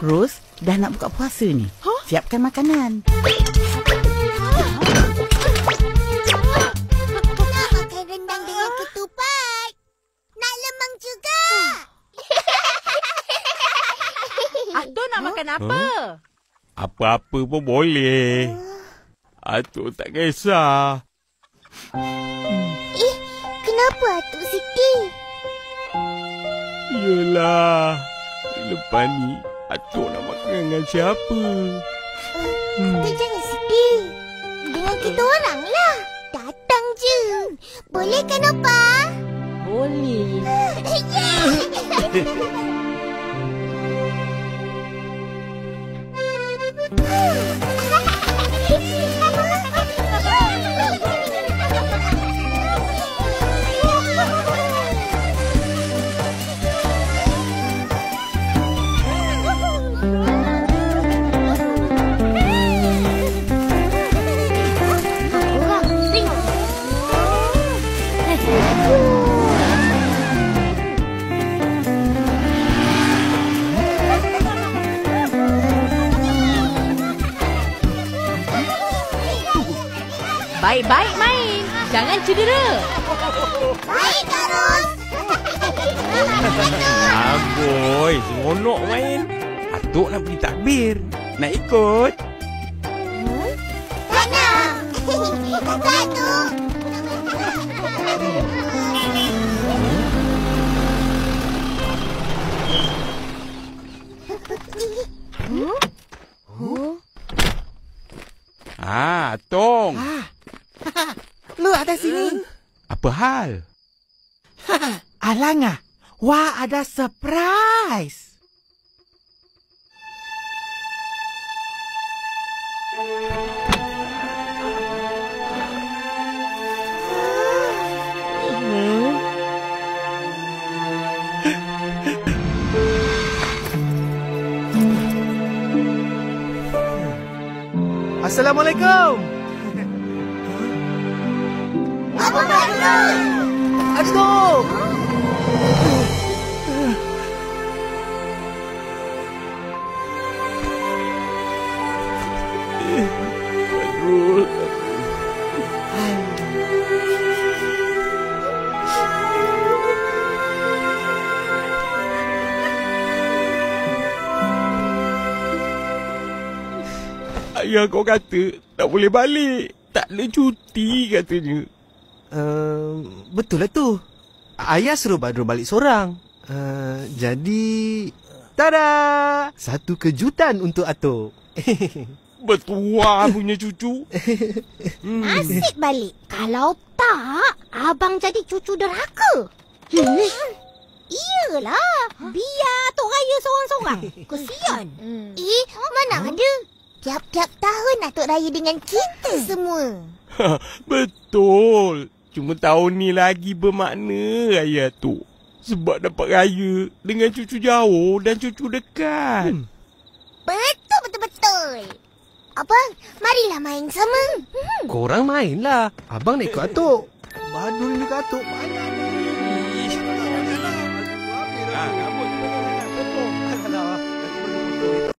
Ros, dah nak buka puasa ni. Siapkan makanan. Nak makan rendang dengan ketupat. Nak lemang juga. Atuk nak makan apa? Apa-apa pun boleh. Atuk tak kisah. Kenapa Atuk sedih? Yelah, lepas ni Atuk nak makan dengan siapa? Atuk jangan sedih. Dengan kita orang lah. Datang je. Boleh kan, Opa? Boleh. Baik-baik main. Jangan cedera. Baik, Kak Ros. Amboi, seronok main. Atuk nak pergi takbir. Nak ikut? Tak nak. Tak tu. Tong. Lu atas sini. Apa hal? Alangah. Wah, ada surprise. Assalamualaikum. Apa bagus? Aduh. Ayah kau kata tak boleh balik. Tak ada cuti katanya. Betul lah tu. Ayah suruh Badrul balik seorang. Jadi... Tada! Satu kejutan untuk Atuk. Bertuah punya cucu. Asyik balik. Kalau tak, abang jadi cucu derhaka. Iyalah. Biar Tok Raya seorang-seorang. Kesian. Mana ada. Tiap-tiap tahun Atuk Raya dengan kita semua. Betul. Cuma tahun ni lagi bermakna raya tu. Sebab dapat raya dengan cucu jauh dan cucu dekat. Betul. Abang, marilah main sama. Korang main lah. Abang nak ikut Atuk. Badrul ni ikut Atuk. Main.